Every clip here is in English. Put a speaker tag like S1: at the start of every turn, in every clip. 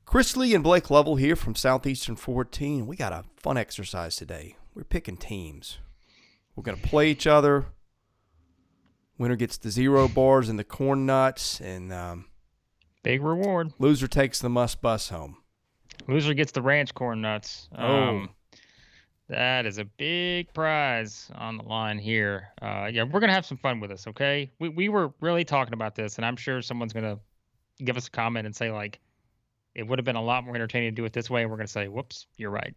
S1: Chris, Lee, and Blake Lovell here from Southeastern 14. We got a fun exercise today. We're picking teams. We're going to play each other. Winner gets the 0 bars and the corn nuts, and
S2: big reward.
S1: Loser takes the must bus home.
S2: Loser gets the ranch corn nuts. That is a big prize on the line here. Yeah, we're going to have some fun with this, okay? We were really talking about this, and I'm sure someone's going to give us a comment and say, like, it would have been a lot more entertaining to do it this way, and we're going to say, whoops, you're right.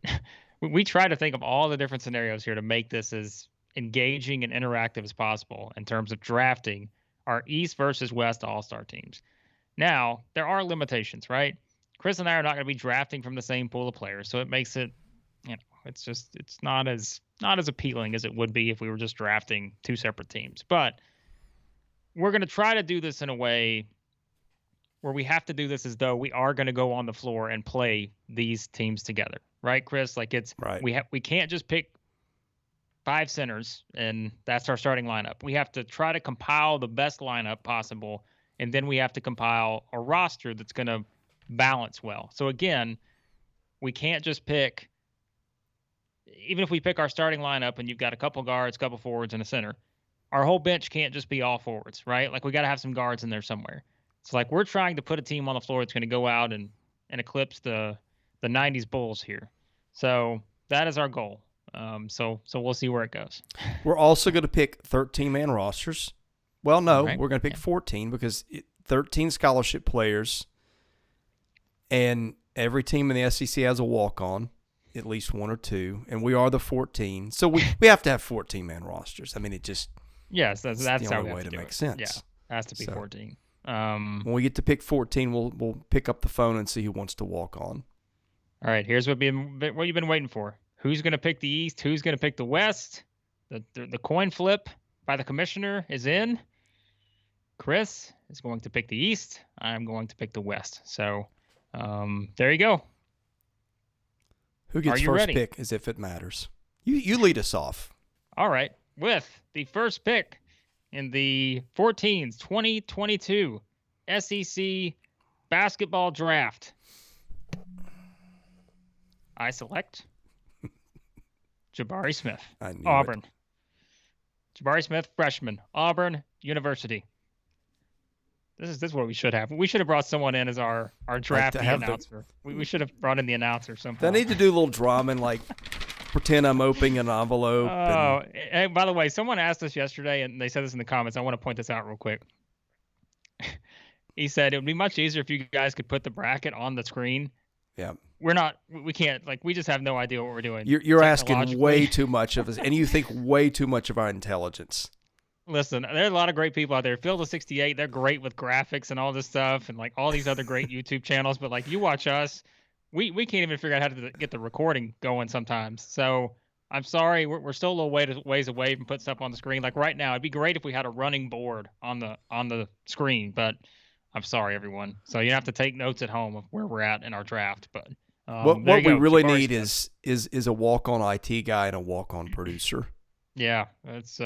S2: we try to think of all the different scenarios here to make this as engaging and interactive as possible in terms of drafting our East versus West all-star teams. Now, there are limitations, right? Chris and I are not going to be drafting from the same pool of players, so it makes it, it's not as appealing as it would be if we were just drafting two separate teams. But we're going to try to do this in a way where we have to do this as though we are going to go on the floor and play these teams together, right, Chris? Like it's right. We can't just pick 5 centers and that's our starting lineup. We have to try to compile the best lineup possible, and then we have to compile a roster that's going to balance well. So again, we can't just pick, even if we pick our starting lineup and you've got a couple guards, couple forwards, and a center, our whole bench can't just be all forwards, right? Like we got to have some guards in there somewhere. So like we're trying to put a team on the floor that's going to go out and eclipse the 90s Bulls here. So that is our goal. So we'll see where it goes.
S1: We're also going to pick 13-man rosters. Well, no, right. We're going to pick 14 because 13 scholarship players, and every team in the SEC has a walk-on, at least 1 or 2, and we are the 14. So we have to have 14-man rosters. I mean, it just
S2: that's the
S1: only way to make sense.
S2: Yeah, it has to be 14.
S1: When we get to pick 14, we'll pick up the phone and see who wants to walk on.
S2: All right, here's what you've been waiting for. Who's going to pick the East? Who's going to pick the West? The coin flip by the commissioner is in. Chris is going to pick the East. I'm going to pick the West. So there you go.
S1: Who gets first pick as if it matters? You lead us off.
S2: All right, with the first pick in the 14's 2022 SEC basketball draft, I select Jabari Smith, Auburn. Jabari Smith, freshman, Auburn University. This is what we should have. We should have brought someone in as our drafting announcer. We should have brought in the announcer somehow.
S1: They need to do a little drama and like pretend I'm opening an envelope.
S2: And by the way, someone asked us yesterday, and they said this in the comments. I want to point this out real quick. He said it would be much easier if you guys could put the bracket on the screen.
S1: Yeah.
S2: We can't, like, we just have no idea what we're doing.
S1: You're asking way too much of us, and you think way too much of our intelligence.
S2: Listen, there are a lot of great people out there. Field of 68, they're great with graphics and all this stuff, and like all these other great YouTube channels. But like you watch us, we can't even figure out how to get the recording going sometimes. So I'm sorry, we're still a little ways away from putting stuff on the screen. Like right now, it'd be great if we had a running board on the screen, but I'm sorry, everyone. So you have to take notes at home of where we're at in our draft. But
S1: what we really need is a walk-on IT guy and a walk-on producer.
S2: Yeah, it's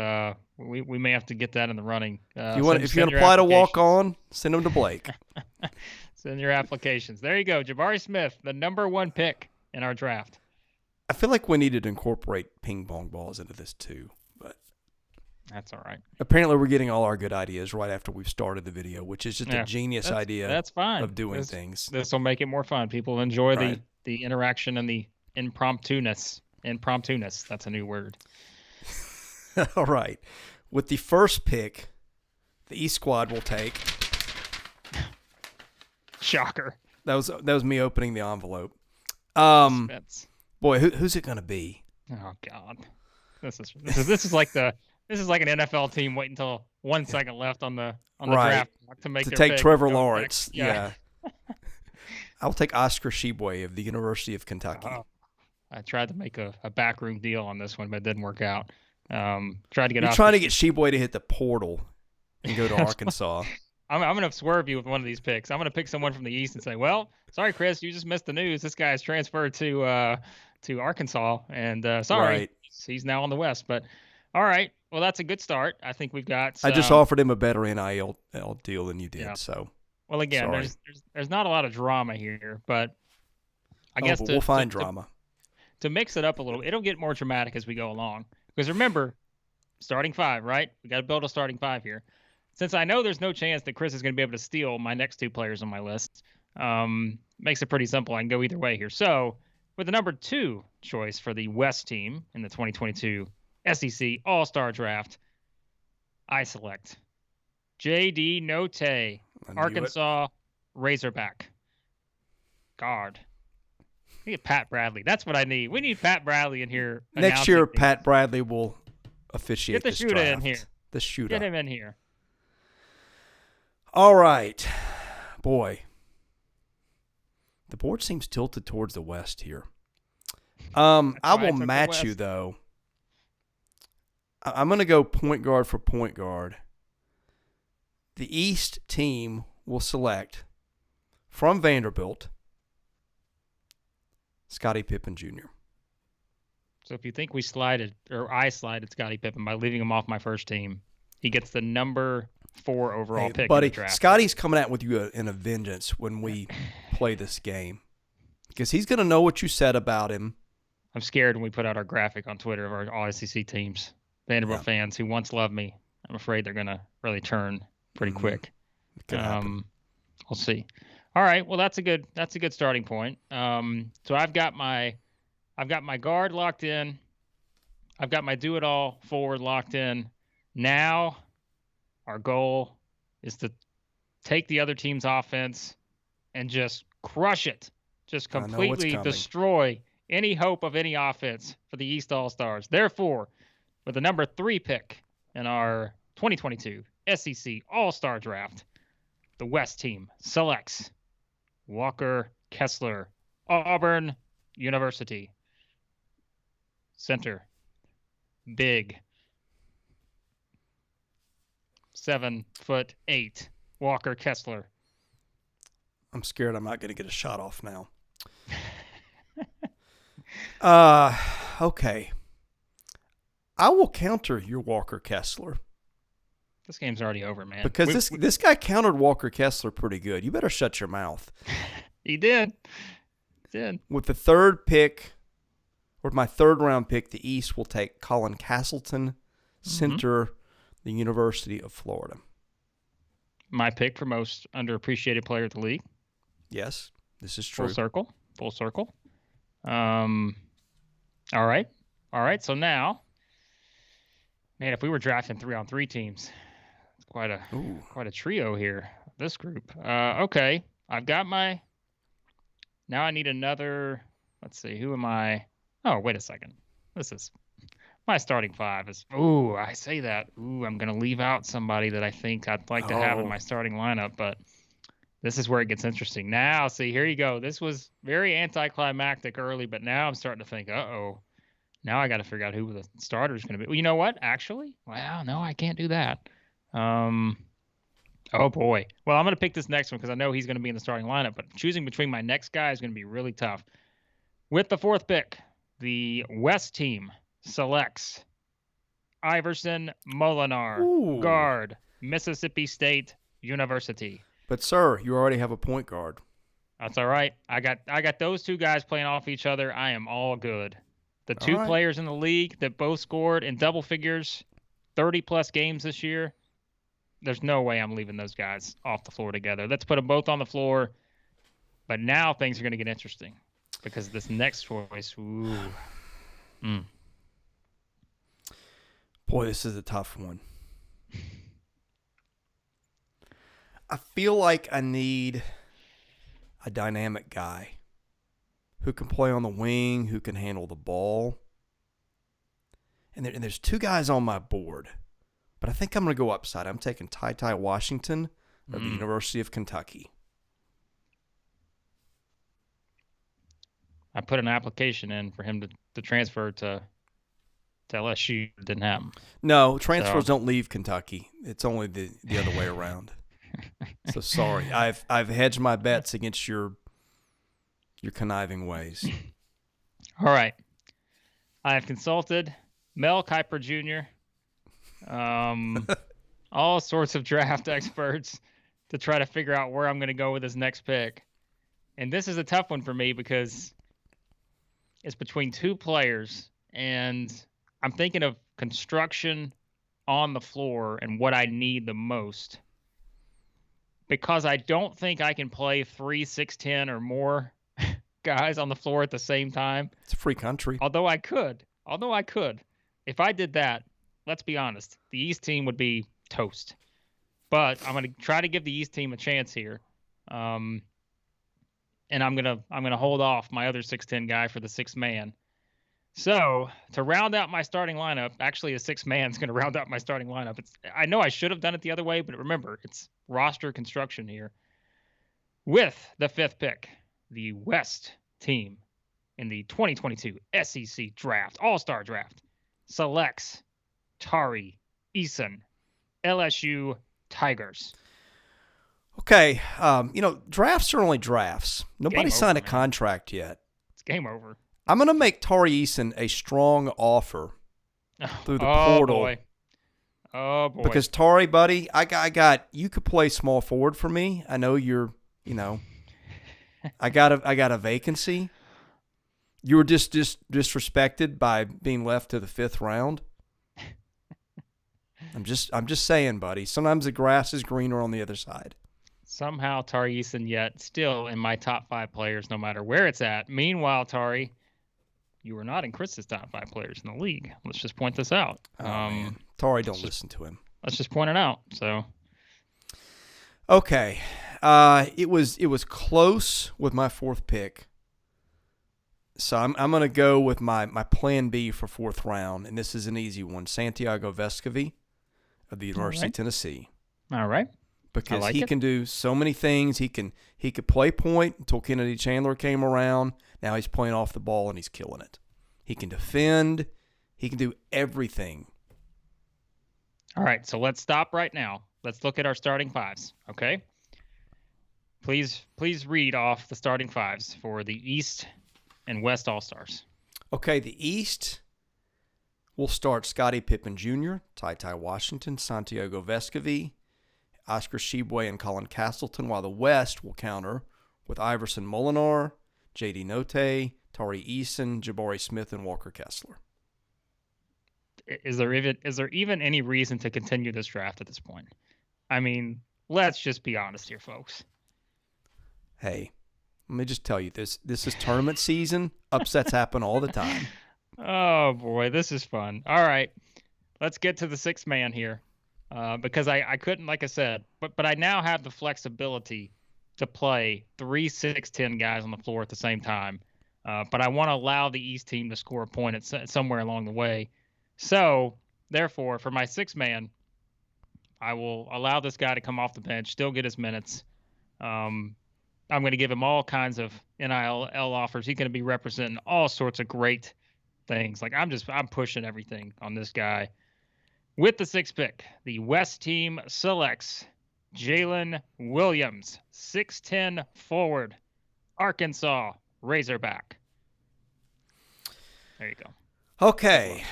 S2: we may have to get that in the running.
S1: If you want to apply to walk on, send them to Blake.
S2: Send your applications. There you go, Jabari Smith, the number 1 pick in our draft.
S1: I feel like we needed to incorporate ping pong balls into this too, but
S2: that's all right.
S1: Apparently, we're getting all our good ideas right after we've started the video, which is just a genius idea.
S2: That's fine.
S1: Of doing things.
S2: This will make it more fun. People enjoy the interaction and the impromptu-ness. Impromptu-ness. That's a new word.
S1: All right. With the first pick, the East squad will take.
S2: Shocker.
S1: That was me opening the envelope. Boy, who's it going to be?
S2: Oh God, this is like an NFL team waiting until 1 second left on the draft to take pick.
S1: Trevor Lawrence. Yeah. I'll take Oscar Tshiebwe of the University of Kentucky.
S2: I tried to make a backroom deal on this one, but it didn't work out. You're
S1: trying to get Tshiebwe to hit the portal and go to Arkansas.
S2: I'm going to swerve you with one of these picks. I'm going to pick someone from the East and say, well, sorry, Chris, you just missed the news. This guy is transferred to Arkansas, and sorry, he's now on the West. But all right, well, that's a good start. I think we've got.
S1: I just offered him a better NIL deal than you did, so.
S2: Well, again, there's not a lot of drama here, but I guess
S1: we'll find drama.
S2: To mix it up a little, it'll get more dramatic as we go along. Because remember, starting five, right? We got to build a starting five here. Since I know there's no chance that Chris is going to be able to steal my next two players on my list, makes it pretty simple. I can go either way here. So, with the number 2 choice for the West team in the 2022 SEC All-Star Draft, I select J.D. Notae, Arkansas Razorback. Guard. We need Pat Bradley. That's what I need. We need Pat Bradley in here.
S1: Next year, Pat Bradley will officiate this draft.
S2: Get the shooter in here.
S1: The shooter.
S2: Get him in here.
S1: All right. Boy. The board seems tilted towards the West here. I will match you, though. I'm going to go point guard for point guard. The East team will select from Vanderbilt Scotty Pippen Jr.
S2: So if you think I slided Scotty Pippen by leaving him off my first team, he gets the number 4 overall pick in the draft.
S1: Scotty's coming out with you in a vengeance when we play this game because he's going to know what you said about him.
S2: I'm scared when we put out our graphic on Twitter of our all-SEC teams. Vanderbilt fans who once loved me, I'm afraid they're going to really turn pretty quick. We'll see. All right, well that's a good starting point. So I've got my guard locked in. I've got my do it all forward locked in. Now our goal is to take the other team's offense and just crush it. Just completely destroy any hope of any offense for the East All-Stars. Therefore, with the number 3 pick in our 2022 SEC All-Star Draft, the West team selects Walker Kessler, Auburn University. Center. Big. 7'8", Walker Kessler.
S1: I'm scared I'm not going to get a shot off now. Okay. I will counter your Walker Kessler.
S2: This game's already over, man.
S1: Because this guy countered Walker Kessler pretty good. You better shut your mouth.
S2: He did.
S1: With the 3rd pick, or my 3rd round pick, the East will take Colin Castleton, center, the University of Florida.
S2: My pick for most underappreciated player of the league.
S1: Yes, this is true.
S2: Full circle. All right. So now, man, if we were drafting 3-on-3 teams, it's quite a trio here. This group. Okay, I've got my. Now I need another. Let's see. Who am I? Oh, wait a second. This is my starting 5. I say that. I'm gonna leave out somebody that I think I'd like to have in my starting lineup, but. This is where it gets interesting. Now, see, here you go. This was very anticlimactic early, but now I'm starting to think, now I got to figure out who the starter is going to be. Well, you know what? Actually, wow, no, I can't do that. Oh, boy. Well, I'm going to pick this next one because I know he's going to be in the starting lineup, but choosing between my next guy is going to be really tough. With the 4th pick, the West team selects Iverson Molinar, guard, Mississippi State University.
S1: But, sir, you already have a point guard.
S2: That's all right. I got those 2 guys playing off each other. I am all good. The 2 players in the league that both scored in double figures, 30-plus games this year, there's no way I'm leaving those guys off the floor together. Let's put them both on the floor. But now things are going to get interesting because this next choice,
S1: Boy, this is a tough one. I feel like I need a dynamic guy who can play on the wing, who can handle the ball. And there's 2 guys on my board, but I think I'm going to go upside. I'm taking Ty Washington of the University of Kentucky.
S2: I put an application in for him to transfer to LSU. It didn't happen.
S1: No, transfers don't leave Kentucky. It's only the other way around. So sorry, I've hedged my bets against your conniving ways.
S2: All right, I have consulted Mel Kiper Jr., all sorts of draft experts to try to figure out where I'm going to go with this next pick. And this is a tough one for me because it's between two players, and I'm thinking of construction on the floor and what I need the most. Because I don't think I can play 3, 6'10" or more guys on the floor at the same time.
S1: It's a free country.
S2: Although I could. If I did that, let's be honest, the East team would be toast. But I'm going to try to give the East team a chance here. And I'm gonna hold off my other 6'10" guy for the 6th man. So to round out my starting lineup, actually a 6th man's going to round out my starting lineup. I know I should have done it the other way, but remember, it's roster construction here. With the 5th pick, the West team in the 2022 SEC Draft, All-Star Draft, selects Tari, Eason, LSU Tigers.
S1: Okay, drafts are only drafts. Nobody signed a contract yet.
S2: It's game over.
S1: I'm going to make Tari Eason a strong offer through the portal.
S2: Oh, boy.
S1: Because Tari, buddy, I got you could play small forward for me. I know you're, I got a vacancy. You were just disrespected by being left to the 5th round. I'm just saying, buddy. Sometimes the grass is greener on the other side.
S2: Somehow Tari Eason yet still in my top 5 players, no matter where it's at. Meanwhile, Tari, you were not in Chris's top 5 players in the league. Let's just point this out.
S1: Man. Tari, don't listen to him.
S2: Let's just point it out. So,
S1: okay, it was close with my 4th pick. So I'm gonna go with my plan B for 4th round, and this is an easy one: Santiago Vescovi of the University of Tennessee.
S2: All right.
S1: Because he can do so many things. He could play point until Kennedy Chandler came around. Now he's playing off the ball and he's killing it. He can defend. He can do everything.
S2: All right, so let's stop right now. Let's look at our starting 5s, okay? Please read off the starting 5s for the East and West All-Stars.
S1: Okay, the East will start Scotty Pippen Jr., Ty Washington, Santiago Vescovi, Oscar Tshiebwe, and Colin Castleton, while the West will counter with Iverson Molinar, J.D. Notae, Tari Eason, Jabari Smith, and Walker Kessler.
S2: Is there even any reason to continue this draft at this point? I mean, let's just be honest here, folks.
S1: Hey, let me just tell you, this is tournament season. Upsets happen all the time.
S2: Oh, boy, this is fun. All right, let's get to the 6th man here. Because I couldn't, like I said, but I now have the flexibility to play 3 6'10" guys on the floor at the same time. But I want to allow the East team to score a point at somewhere along the way. So, therefore, for my 6th man, I will allow this guy to come off the bench, still get his minutes. I'm going to give him all kinds of NIL offers. He's going to be representing all sorts of great things. Like I'm pushing everything on this guy. With the 6th pick, the West team selects Jaylin Williams, 6'10" forward, Arkansas Razorback. There you go.
S1: Okay,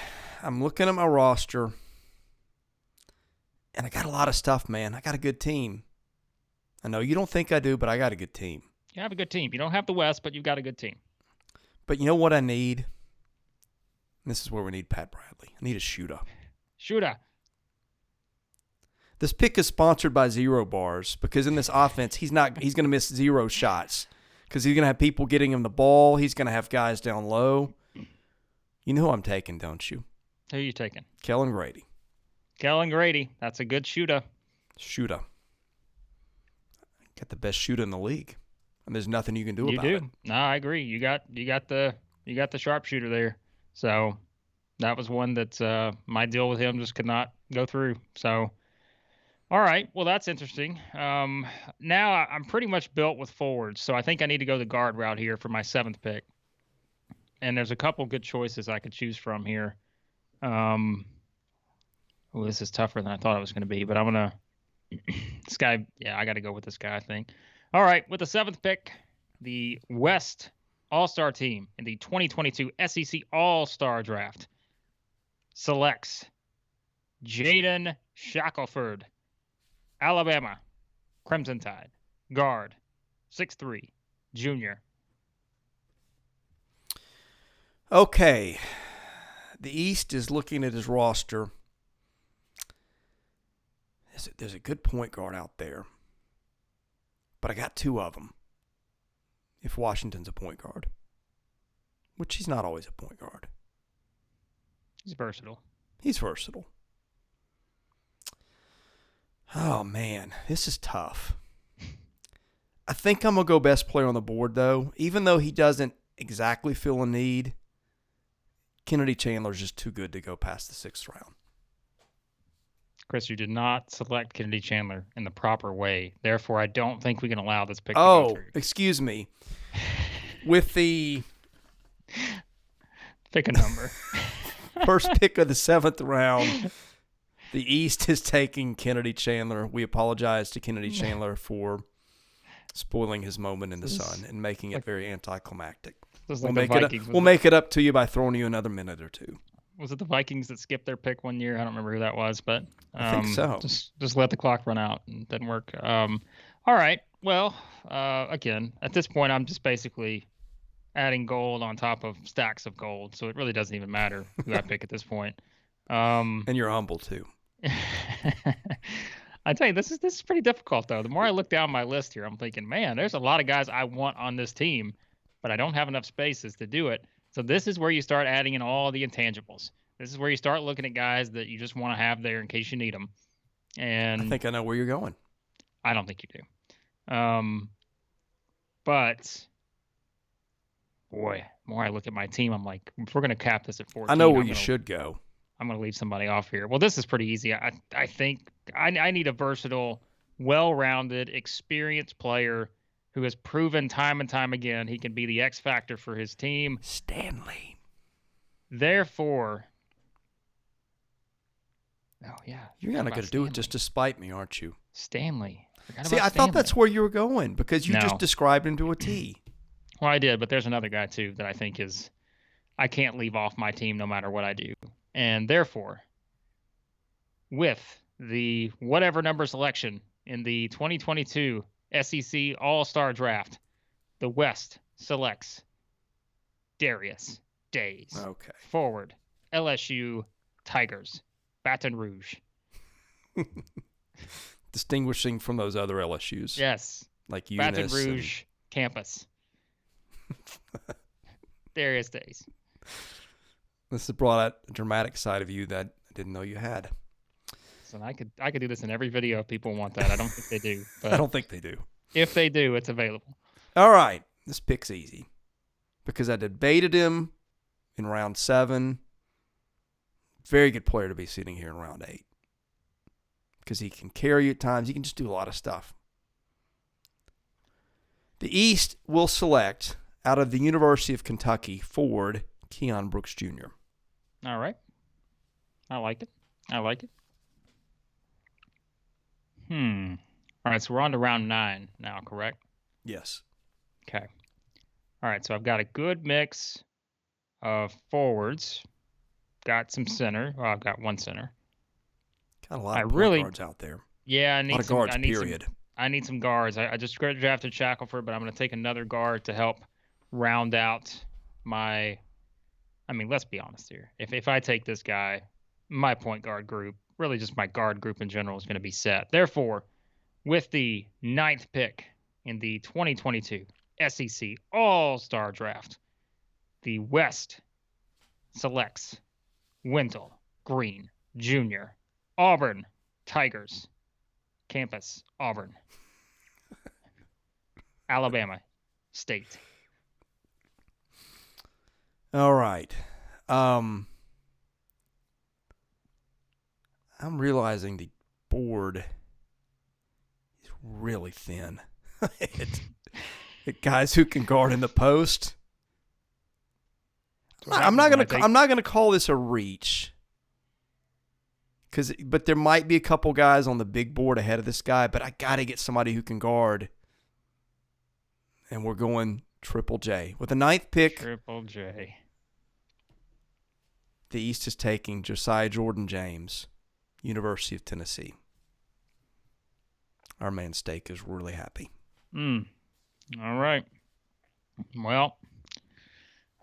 S1: I'm looking at my roster, and I got a lot of stuff, man. I got a good team. I know you don't think I do, but I got a good team.
S2: You have a good team. You don't have the West, but you've got a good team.
S1: But you know what I need? This is where we need Pat Bradley. I need a shooter.
S2: Shooter.
S1: This pick is sponsored by Zero Bars because in this offense, he's going to miss 0 shots because he's going to have people getting him the ball. He's going to have guys down low. You know who I'm taking, don't you?
S2: Who are you taking?
S1: Kellen Grady.
S2: Kellen Grady. That's a good shooter.
S1: Shooter. Got the best shooter in the league. And there's nothing you can do about it.
S2: No, I agree. You got the sharpshooter there. So that was one that my deal with him just could not go through. So, all right. Well, that's interesting. Now I'm pretty much built with forwards, so I think I need to go the guard route here for my 7th pick. And there's a couple good choices I could choose from here. This is tougher than I thought it was going to be, but I'm going to – this guy – yeah, I got to go with this guy, I think. All right, with the 7th pick, the West All-Star team in the 2022 SEC All-Star Draft selects Jaden Shackelford, Alabama, Crimson Tide, guard, 6'3", junior.
S1: Okay. The East is looking at his roster. There's a good point guard out there. But I got 2 of them. If Washington's a point guard. Which he's not always a point guard.
S2: He's versatile.
S1: He's versatile. Oh, man. This is tough. I think I'm going to go best player on the board, though. Even though he doesn't exactly feel a need, Kennedy Chandler's just too good to go past the 6th round.
S2: Chris, you did not select Kennedy Chandler in the proper way. Therefore, I don't think we can allow this pick to go through.
S1: Oh, excuse me. With the...
S2: Pick a number.
S1: First pick of the 7th round, the East is taking Kennedy Chandler. We apologize to Kennedy Chandler for spoiling his moment in the sun and making it very anticlimactic. We'll make it up to you by throwing you another minute or 2.
S2: Was it the Vikings that skipped their pick one year? I don't remember who that was, but
S1: I think so.
S2: Just let the clock run out, and it didn't work. All right. Well, again, at this point, I'm just basically adding gold on top of stacks of gold, so it really doesn't even matter who I pick at this point.
S1: And you're humble too.
S2: I tell you, this is pretty difficult though. The more I look down my list here, I'm thinking, man, there's a lot of guys I want on this team, but I don't have enough spaces to do it. So this is where you start adding in all the intangibles. This is where you start looking at guys that you just want to have there in case you need them. And
S1: I think I know where you're going.
S2: I don't think you do. But boy, the more I look at my team, I'm like, if we're going to cap this at 14.
S1: I know where you should go.
S2: I'm going to leave somebody off here. Well, this is pretty easy. I think I need a versatile, well-rounded, experienced player who has proven time and time again he can be the X factor for his team.
S1: Stanley.
S2: Therefore, oh yeah,
S1: you're not going to do it just to spite me, aren't you?
S2: Stanley.
S1: See, I thought that's where you were going because you just described him to a T.
S2: Well, I did, but there's another guy too that I think I can't leave off my team no matter what I do. And therefore, with the whatever number selection in the 2022 SEC All-Star Draft, the West selects Darius Days.
S1: Okay.
S2: Forward, LSU Tigers, Baton Rouge.
S1: Distinguishing from those other LSUs.
S2: Yes.
S1: Like Eunice
S2: Baton Rouge campus. Darius Days.
S1: This has brought out a dramatic side of you that I didn't know you had.
S2: So I could do this in every video if people want that. I don't think they do. But
S1: I don't think they do.
S2: If they do, it's available.
S1: All right. This pick's easy. Because I debated him in round 7. Very good player to be sitting here in round 8. Because he can carry you at times. He can just do a lot of stuff. The East will select, out of the University of Kentucky, forward Keon Brooks Jr.
S2: All right. I like it. All right, so we're on to round 9 now, correct?
S1: Yes.
S2: Okay. All right, so I've got a good mix of forwards. Got some center. Well, I've got one center.
S1: Got a lot of point guards out there.
S2: Yeah, I need
S1: a lot of guards, period.
S2: I need some guards. I just drafted Shackelford, but I'm going to take another guard to help round out my... I mean, let's be honest here. If I take this guy, my point guard group, really just my guard group in general, is going to be set. Therefore, with the 9th pick in the 2022 SEC All-Star Draft, the West selects Wendell Green Jr., Auburn Tigers, campus Auburn, Alabama State.
S1: All right. I'm realizing the board is really thin. Guys who can guard in the post. I'm not gonna call this a reach. But there might be a couple guys on the big board ahead of this guy, but I gotta get somebody who can guard. And we're going Triple J. With the 9th pick,
S2: Triple J.
S1: The East is taking Josiah Jordan James, University of Tennessee. our man Steak is really happy.
S2: All right. Well,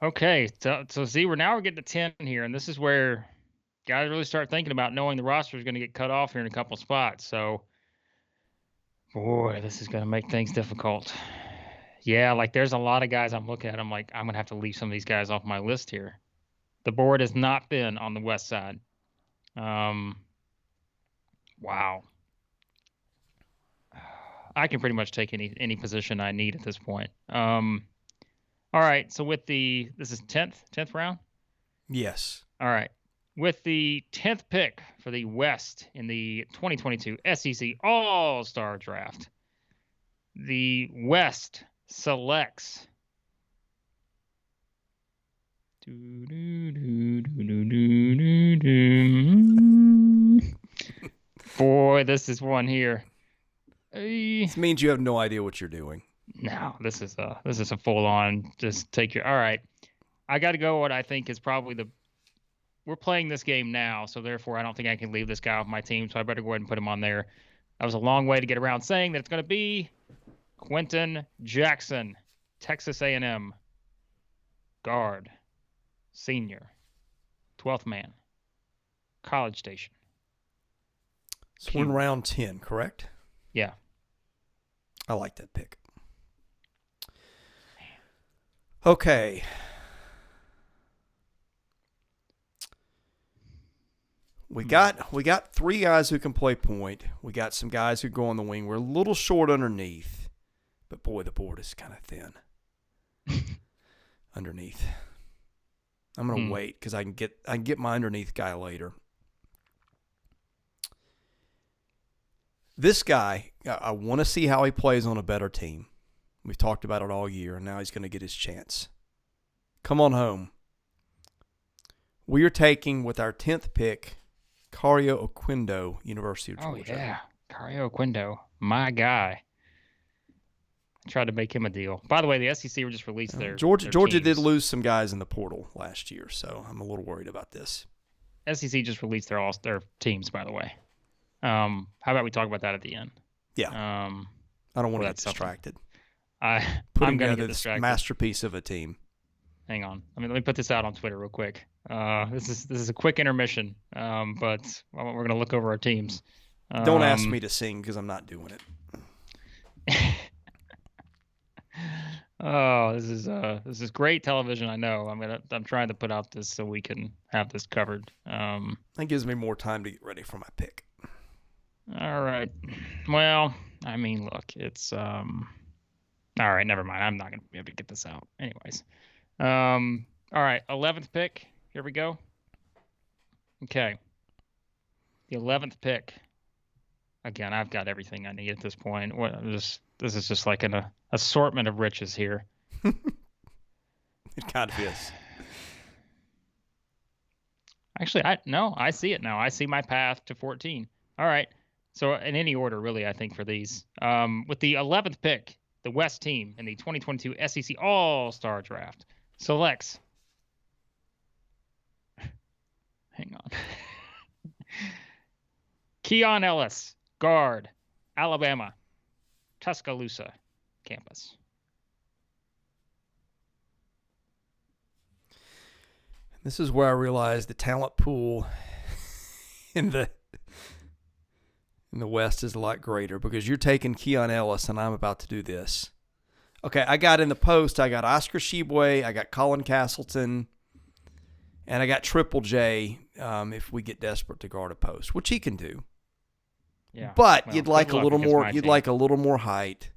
S2: okay. So see, we're getting to 10 here, and this is where guys really start thinking about knowing the roster is going to get cut off here in a couple spots. So, boy, this is going to make things difficult. Yeah, like there's a lot of guys I'm looking at. I'm like, I'm going to have to leave some of these guys off my list here. The board has not been on the west side. Wow. I can pretty much take any position I need at this point. All right, so this is 10th round?
S1: Yes.
S2: All right. With the 10th pick for the West in the 2022 SEC All-Star Draft, the West selects boy, this is one here.
S1: This means you have no idea what you're doing.
S2: No, this is a full-on just take your. All right, I got to go. What I think is probably we're playing this game now, so therefore I don't think I can leave this guy off my team. So I better go ahead and put him on there. That was a long way to get around saying that it's going to be Quentin Jackson, Texas A&M, guard, senior, 12th man, College Station.
S1: So we're in round 10, correct?
S2: Yeah.
S1: I like that pick. Okay. We got three guys who can play point. We got some guys who go on the wing. We're a little short underneath, but boy, the board is kind of thin underneath. I'm gonna wait because I can get my underneath guy later. This guy, I want to see how he plays on a better team. We've talked about it all year, and now he's going to get his chance. Come on home. We are taking, with our 10th pick, Cario Oquendo, University of Georgia.
S2: Oh, yeah. Cario Oquendo, my guy. I tried to make him a deal. By the way, the SEC just released their
S1: Georgia
S2: teams.
S1: did lose some guys in the portal last year, so I'm a little worried about this.
S2: SEC just released their teams, by the way. How about we talk about that at the end?
S1: Yeah. I don't want to get distracted.
S2: I'm going to get distracted.
S1: This masterpiece of a team.
S2: Hang on. Let me put this out on Twitter real quick. This is a quick intermission, but we're going to look over our teams.
S1: Don't ask me to sing because I'm not doing it.
S2: Oh, this is great television. I know. I'm trying to put out this so we can have this covered.
S1: That gives me more time to get ready for my pick.
S2: All right. Well, I mean, look, it's all right. Never mind. I'm not gonna be able to get this out, anyways. All right. 11th pick. Here we go. Okay. The 11th pick. Again, I've got everything I need at this point. This is just like an assortment of riches here.
S1: It kind of is.
S2: Actually, I see it now. I see my path to 14. All right. So in any order, really, I think for these. With the 11th pick, the West team in the 2022 SEC All-Star Draft selects. Hang on. Keon Ellis, guard, Alabama, Tuscaloosa campus.
S1: This is where I realized the talent pool in the West is a lot greater because you're taking Keon Ellis and I'm about to do this. Okay, I got in the post, I got Oscar Tshiebwe, I got Colin Castleton, and I got Triple J if we get desperate to guard a post, which he can do.
S2: Yeah.
S1: But you'd like a little more. You'd like a little more height.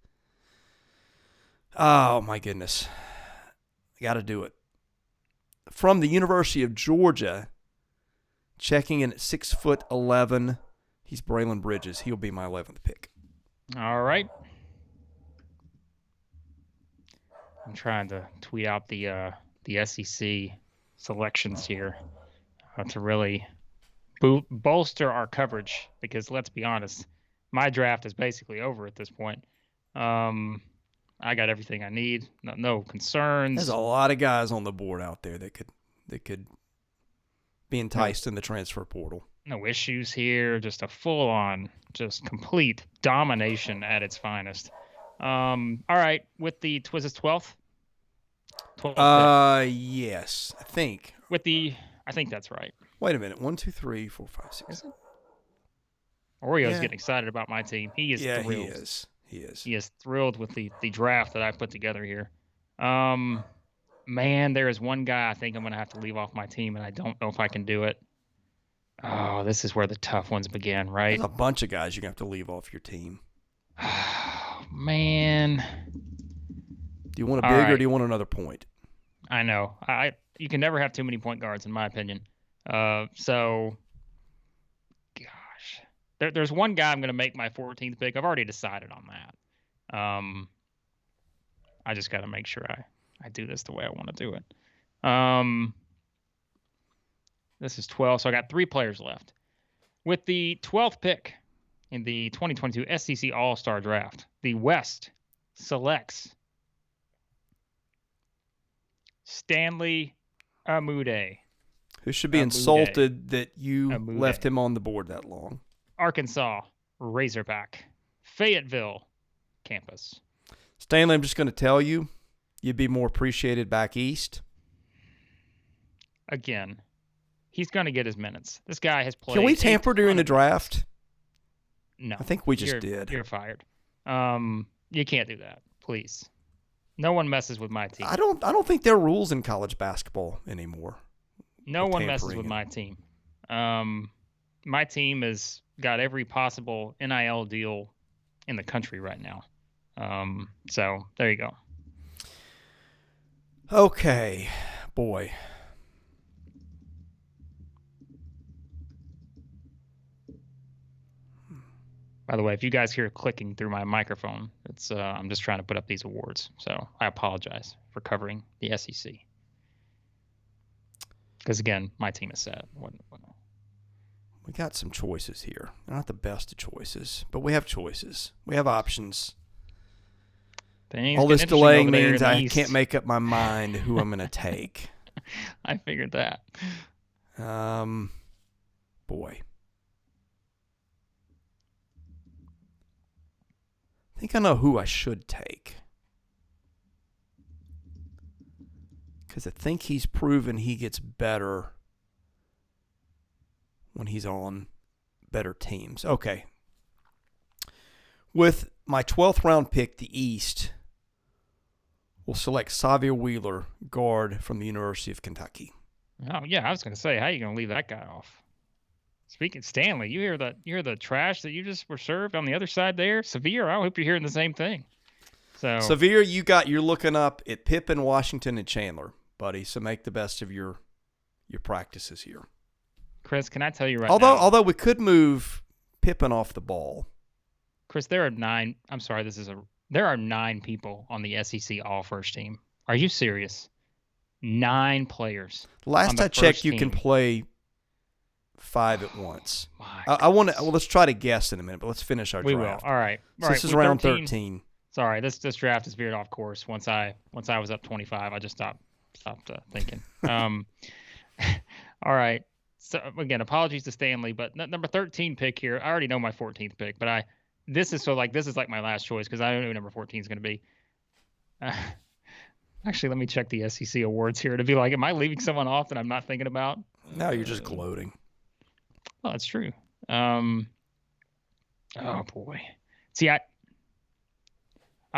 S1: Oh my goodness, I got to do it. From the University of Georgia, checking in at 6'11", he's Braylon Bridges. He'll be my 11th pick.
S2: All right. I'm trying to tweet out the SEC selections here to really bolster our coverage because let's be honest, my draft is basically over at this point. I got everything I need. No concerns.
S1: There's a lot of guys on the board out there that could be enticed in the transfer portal.
S2: No issues here. Just a full-on, just complete domination at its finest. All right. With the was this 12th?
S1: 12th pick. Yes, I think.
S2: I think that's right.
S1: Wait a minute. 1, 2, 3, 4, 5, 6.
S2: Is it? Oreo's getting excited about my team. He is thrilled.
S1: He is.
S2: He is thrilled with the draft that I put together here. Man, there is one guy I think I'm going to have to leave off my team, and I don't know if I can do it. Oh, this is where the tough ones begin, right?
S1: There's a bunch of guys you're going to have to leave off your team.
S2: Oh, man.
S1: Do you want a big or do you want another point?
S2: I know. You can never have too many point guards, in my opinion. So, gosh. There's one guy I'm going to make my 14th pick. I've already decided on that. I just got to make sure I do this the way I want to do it. This is 12, so I got 3 players left. With the 12th pick in the 2022 SEC All-Star Draft, the West selects Stanley Amude.
S1: Who should be insulted that you left him on the board that long.
S2: Arkansas Razorback, Fayetteville campus.
S1: Stanley, I'm just going to tell you, you'd be more appreciated back east.
S2: Again, he's going to get his minutes. This guy has played.
S1: Can we tamper during the draft?
S2: No.
S1: I think we just did.
S2: You're fired. You can't do that, please. No one messes with my team.
S1: I don't think there are rules in college basketball anymore.
S2: No one messes with my team. My team has got every possible NIL deal in the country right now. So there you go.
S1: Okay, boy.
S2: By the way, if you guys hear clicking through my microphone, it's I'm just trying to put up these awards. So I apologize for covering the SEC. Because, again, my team is set.
S1: We got some choices here. They're not the best of choices, but we have choices. We have options. All this delaying means I can't make up my mind who I'm going to take.
S2: I figured that.
S1: Boy. I think I know who I should take. Because I think he's proven he gets better when he's on better teams. Okay. With my 12th round pick, the East, we'll select Xavier Wheeler, guard from the University of Kentucky.
S2: Oh, yeah, I was going to say, how are you going to leave that guy off? Speaking Stanley, you hear the trash that you just were served on the other side there? Xavier, I hope you're hearing the same thing. So
S1: Xavier, you're looking up at Pippen, Washington, and Chandler, buddy. So make the best of your practices here.
S2: Chris, can I tell you
S1: now? Although we could move Pippen off the ball.
S2: Chris, there are 9. I'm sorry, there are 9 people on the SEC All-First team. Are you serious? 9 players.
S1: Last I checked, you can play 5 at once. I want to. Well, let's try to guess in a minute, but let's finish our draft.
S2: We will. All right.
S1: This is round 13.
S2: Sorry, this draft is veered off course. Once I was up 25, I just stopped thinking. All right. So again, apologies to Stanley, but number 13 pick here. I already know my 14th pick, but this is like my last choice because I don't know who number 14 is going to be. Actually, let me check the SEC awards here to be like, am I leaving someone off that I'm not thinking about?
S1: No, you're just gloating.
S2: Well, that's true. Oh boy. See, I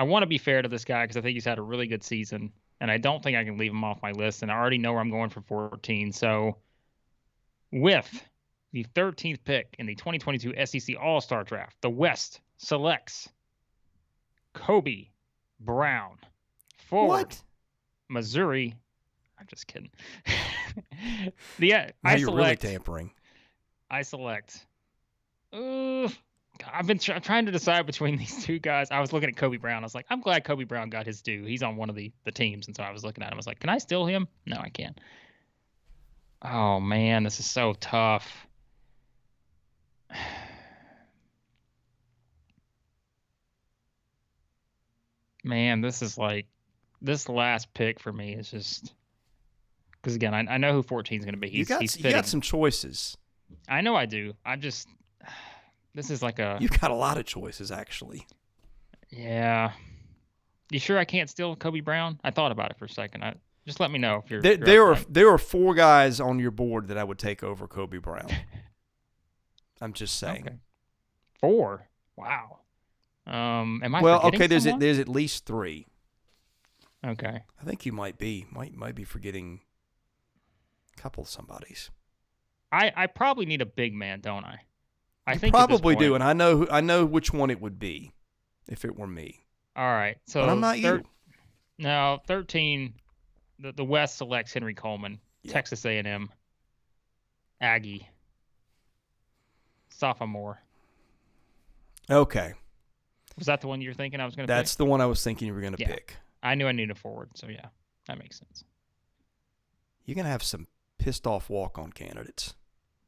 S2: want to be fair to this guy because I think he's had a really good season, and I don't think I can leave him off my list, and I already know where I'm going for 14. So with the 13th pick in the 2022 SEC All-Star Draft, the West selects Kobe Brown, forward, Missouri. I'm just kidding.
S1: You're really tampering.
S2: I select. I've been trying to decide between these two guys. I was looking at Kobe Brown. I was like, I'm glad Kobe Brown got his due. He's on one of the teams, and so I was looking at him. I was like, can I steal him? No, I can't. Oh man, this is so tough. Man, this last pick for me is just because again, I know who 14 is going to be.
S1: You got some choices.
S2: I know I do. This is like a.
S1: You've got a lot of choices, actually.
S2: Yeah. You sure I can't steal Kobe Brown? I thought about it for a second. Just let me know if you're.
S1: There are 4 guys on your board that I would take over Kobe Brown. I'm just saying.
S2: Okay. 4. Wow. Am I
S1: forgetting
S2: someone?
S1: There's at least 3.
S2: Okay.
S1: I think you might be forgetting a couple of somebodies.
S2: I probably need a big man, don't I? I
S1: think probably do, and I know which one it would be if it were me.
S2: All right. So
S1: but I'm not you.
S2: Now 13, the West selects Henry Coleman, Texas A&M, Aggie, sophomore.
S1: Okay.
S2: Was that the one you're thinking I was going to pick?
S1: That's the one I was thinking you were going to pick.
S2: I knew I needed a forward, so yeah, that makes sense.
S1: You're going to have some pissed off walk-on candidates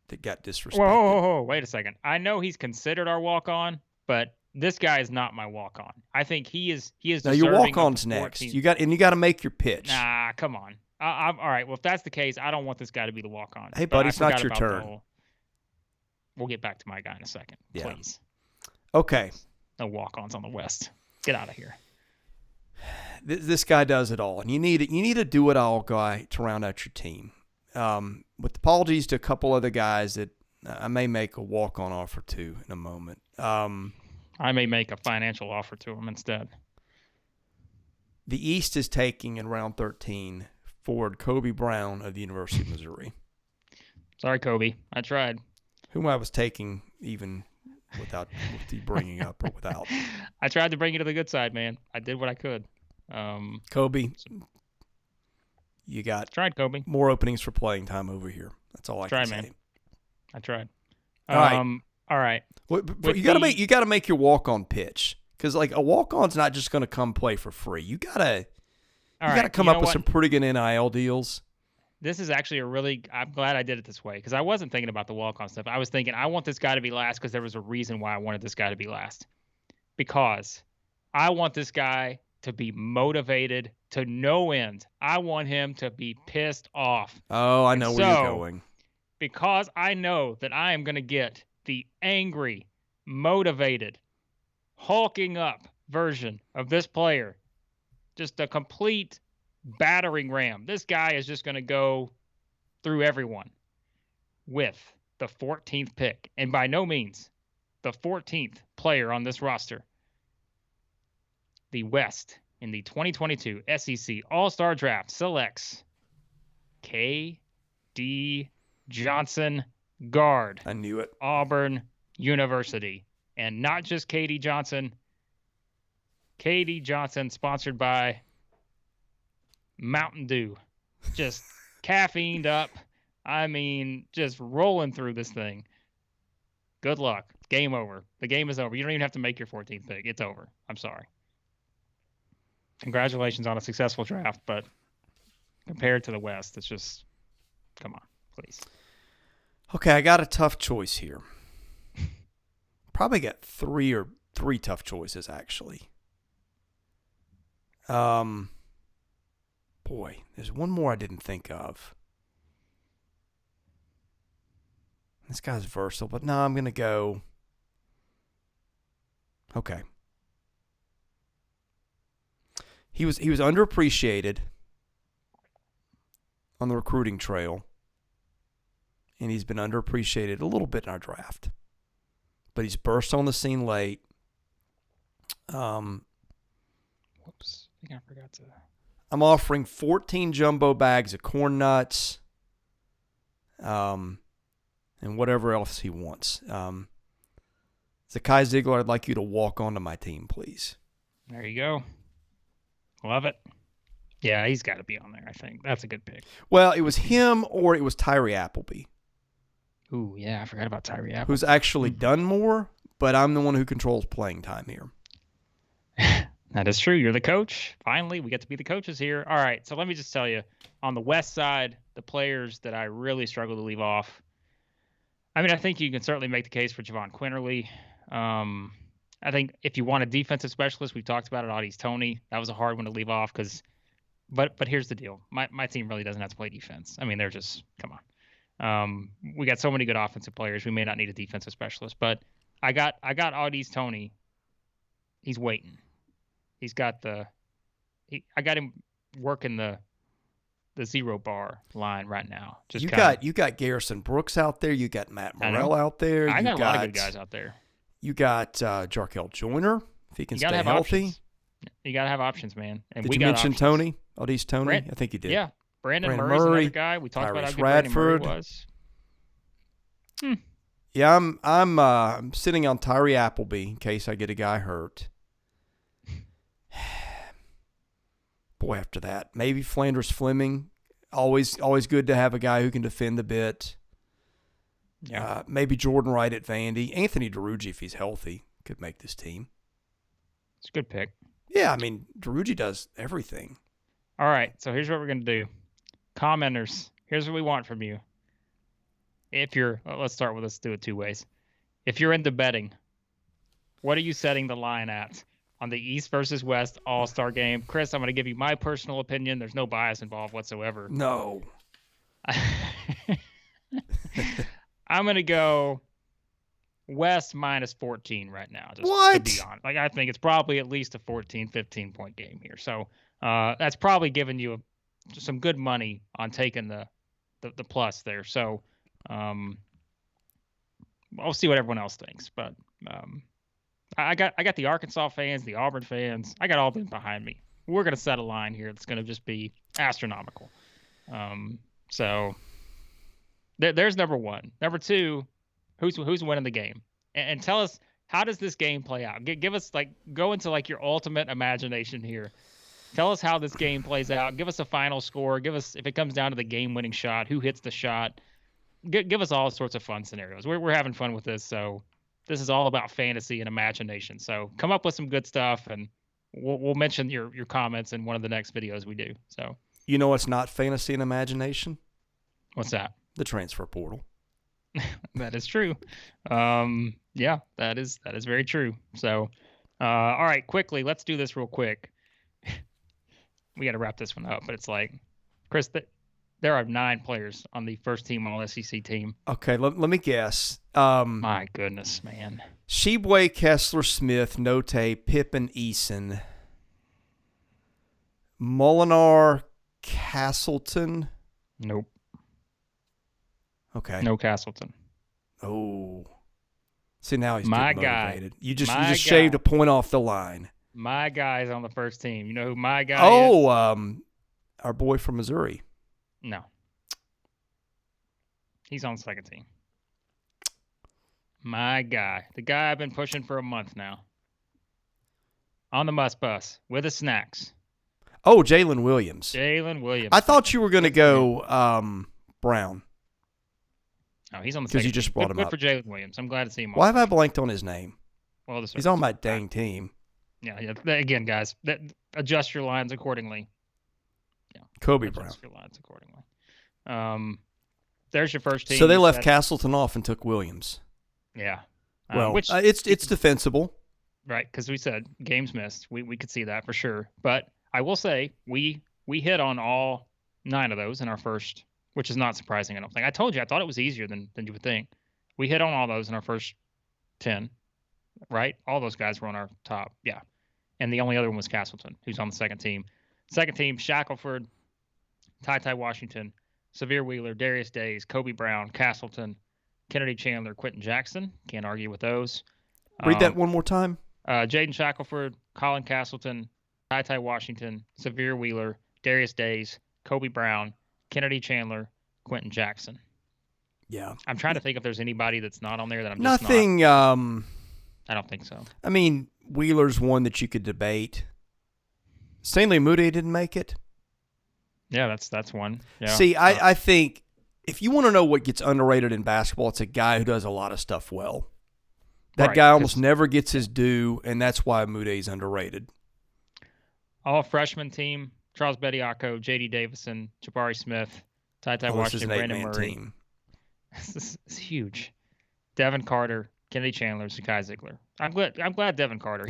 S1: that got disrespected.
S2: Whoa, wait a second. I know he's considered our walk-on, but this guy is not my walk-on. I think he is
S1: now your walk-on's next. You got to make your pitch.
S2: Nah, come on. I'm all right. Well, if that's the case, I don't want this guy to be the walk-on.
S1: Hey, buddy, it's not your turn.
S2: We'll get back to my guy in a second, please.
S1: Okay.
S2: No walk-ons on the West. Get out of here.
S1: This guy does it all, and you need a do-it-all guy to round out your team. With apologies to a couple other guys that I may make a walk-on offer to in a moment.
S2: I may make a financial offer to him instead.
S1: The East is taking in round 13 forward Kobe Brown of the University of Missouri.
S2: Sorry, Kobe. I tried.
S1: Whom I was taking even without the bringing up or without.
S2: I tried to bring you to the good side, man. I did what I could.
S1: Kobe, you
S2: tried, Kobe.
S1: More openings for playing time over here. That's all I can say.
S2: Man. I tried.
S1: All right.
S2: All right.
S1: You got to make your walk-on pitch, because like a walk-on's not just going to come play for free. You got to come up with some pretty good NIL deals.
S2: This is actually I'm glad I did it this way, because I wasn't thinking about the walk-on stuff. I was thinking I want this guy to be last because there was a reason why I wanted this guy to be last. Because I want this guy to be motivated to no end. I want him to be pissed off.
S1: Oh, I know where you're going.
S2: Because I know that I am going to get the angry, motivated, hulking up version of this player. Just a complete battering ram. This guy is just going to go through everyone with the 14th pick. And by no means the 14th player on this roster. The West in the 2022 SEC All-Star Draft selects K.D. Johnson, guard.
S1: I knew it.
S2: Auburn University. And not just K.D. Johnson. K.D. Johnson, sponsored by Mountain Dew. Just caffeined up. I mean, just rolling through this thing. Good luck. Game over. The game is over. You don't even have to make your 14th pick. It's over. I'm sorry. Congratulations on a successful draft, but compared to the West, it's just, come on, please.
S1: Okay, I got a tough choice here. Probably got three tough choices, actually. Boy, there's one more I didn't think of. This guy's versatile, but no, I'm going to go. Okay. He was underappreciated on the recruiting trail, and he's been underappreciated a little bit in our draft. But he's burst on the scene late.
S2: Whoops. I think I forgot to.
S1: I'm offering 14 jumbo bags of corn nuts, and whatever else he wants. Zakai Ziegler, I'd like you to walk onto my team, please.
S2: There you go. Love it. Yeah, he's got to be on there, I think. That's a good pick.
S1: Well, it was him or it was Tyree Appleby.
S2: Ooh, yeah, I forgot about Tyree Appleby.
S1: Who's actually done more, but I'm the one who controls playing time here.
S2: That is true. You're the coach. Finally, we get to be the coaches here. All right, so let me just tell you, on the West side, the players that I really struggle to leave off, I mean, I think you can certainly make the case for Javon Quinterly. I think if you want a defensive specialist, we've talked about it, Audie's Tony. That was a hard one to leave off but here's the deal. My team really doesn't have to play defense. I mean, they're just, come We got so many good offensive players. We may not need a defensive specialist, but I got Audi's Tony. He's waiting. He's got I got him working the 0 bar line right now.
S1: You got Garrison Brooks out there. You got Matt Morrell out there.
S2: I got a lot of good guys out there.
S1: You got Jarkel Joyner, if he can stay healthy.
S2: Options. You got to have options, man. And
S1: did you mention Tony? Audi's Tony? I think you did.
S2: Yeah. Brandon Murray's another guy. We talked about how good Brandon Murray was.
S1: Yeah, I'm sitting on Tari Appleby in case I get a guy hurt. Boy, after that, maybe Flanders Fleming. Always good to have a guy who can defend a bit.
S2: Yeah.
S1: Maybe Jordan Wright at Vandy. Anthony DeRuggi, if he's healthy, could make this team.
S2: It's a good pick.
S1: Yeah, I mean, DeRuggi does everything.
S2: All right, so here's what we're going to do. Commenters, here's what we want from you. Let's do it 2 ways. If you're into betting, what are you setting the line at on the East versus West All-Star game? Chris, I'm going to give you my personal opinion. There's no bias involved whatsoever.
S1: No.
S2: I'm going to go West minus 14 right now. Just
S1: what?
S2: To be honest. I think it's probably at least a 14, 15-point game here. So that's probably giving you some good money on taking the plus there. So I'll see what everyone else thinks. But I got the Arkansas fans, the Auburn fans. I got all them behind me. We're going to set a line here that's going to just be astronomical. So there's number one. Number two, who's winning the game? And tell us, how does this game play out? Give us, go into your ultimate imagination here. Tell us how this game plays out. Give us a final score. Give us, if it comes down to the game-winning shot, who hits the shot. Give us all sorts of fun scenarios. We're having fun with this, so this is all about fantasy and imagination. So come up with some good stuff, and we'll mention your comments in one of the next videos we do. So
S1: you know what's not fantasy and imagination?
S2: What's that?
S1: The transfer portal.
S2: That is true. Yeah, that is very true. So, all right, quickly, let's do this real quick. We got to wrap this one up, but it's Chris, there are 9 players on the first team All-SEC team.
S1: Okay, let me guess.
S2: My goodness, man.
S1: Tshiebwe, Kessler, Smith, Notae, Pippen, Eason, Molinar, Castleton.
S2: Nope.
S1: Okay.
S2: No Castleton.
S1: Oh. See, now he's
S2: my
S1: motivated.
S2: Guy.
S1: You just shaved a point off the line.
S2: My guy's on the first team. You know who my guy is?
S1: Oh, our boy from Missouri.
S2: No. He's on the second team. My guy. The guy I've been pushing for a month now. On the must bus with the snacks.
S1: Oh, Jaylin Williams.
S2: Jaylin Williams.
S1: I thought you were going to go Brown.
S2: No, he's on the second team.
S1: Because you just brought him up.
S2: Good for Jaylin Williams. I'm glad to see him.
S1: Why have I blanked on his name?
S2: Well,
S1: he's on my dang team.
S2: Yeah. Again, guys, adjust your lines accordingly. Yeah.
S1: Kobe Brown.
S2: Adjust your lines accordingly. There's your first team.
S1: So they left Castleton off and took Williams.
S2: Yeah.
S1: Well, it's defensible.
S2: Right, because we said games missed. We could see that for sure. But I will say we hit on all 9 of those in our first, which is not surprising, I don't think. I told you, I thought it was easier than you would think. We hit on all those in our first 10, right? All those guys were on our top, yeah. And the only other one was Castleton, who's on the second team. Second team, Shackelford, Ty Washington, Severe Wheeler, Darius Days, Kobe Brown, Castleton, Kennedy Chandler, Quentin Jackson. Can't argue with those.
S1: Read that one more time.
S2: Jaden Shackelford, Colin Castleton, Ty Washington, Severe Wheeler, Darius Days, Kobe Brown, Kennedy Chandler, Quentin Jackson.
S1: Yeah.
S2: I'm trying to think if there's anybody that's not on there that I'm
S1: just
S2: Nothing, I don't think so.
S1: I mean, Wheeler's one that you could debate. Stanley Moody didn't make it.
S2: Yeah, that's one. Yeah.
S1: See, I think if you want to know what gets underrated in basketball, it's a guy who does a lot of stuff well. That guy almost never gets his due, and that's why Moody's underrated.
S2: All freshman team, Charles Bediako, J.D. Davison, Jabari Smith, Ty Washington, Brandon Murray.
S1: Team.
S2: This is huge. Devin Carter, Kennedy Chandler, Zakai Ziegler. I'm glad Devin Carter.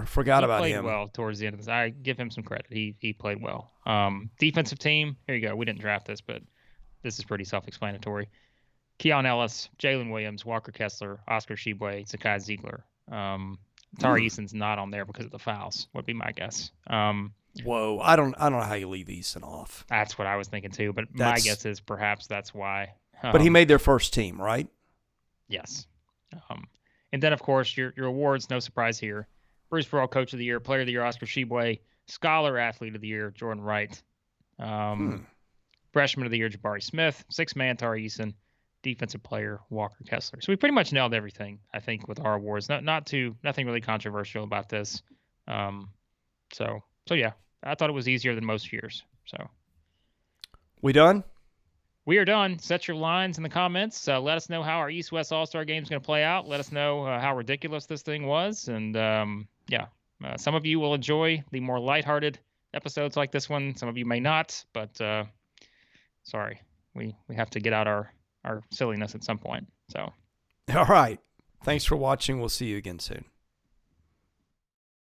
S1: Forgot about him.
S2: He played well towards the end of this. I give him some credit. He played well. Defensive team. Here you go. We didn't draft this, but this is pretty self-explanatory. Keon Ellis, Jalen Williams, Walker Kessler, Oscar Tshiebwe, Zakai Ziegler. Tari Eason's not on there because of the fouls, would be my guess.
S1: Whoa, I don't know how you leave Eason off.
S2: That's what I was thinking too, but my guess is perhaps that's why.
S1: But he made their first team, right?
S2: Yes. And then, of course, your awards, no surprise here. Bruce Pearl, Coach of the Year, Player of the Year, Oscar Tshiebwe, Scholar Athlete of the Year, Jordan Wright, Freshman of the Year, Jabari Smith, Sixth Man, Tari Eason, Defensive Player, Walker Kessler. So we pretty much nailed everything, I think, with our awards. Nothing really controversial about this. So yeah, I thought it was easier than most years. So
S1: we done?
S2: We are done. Set your lines in the comments. Let us know how our East-West All-Star game is going to play out. Let us know how ridiculous this thing was. And, some of you will enjoy the more lighthearted episodes like this one. Some of you may not. But, sorry. We have to get out our silliness at some point. So,
S1: all right. Thanks for watching. We'll see you again soon.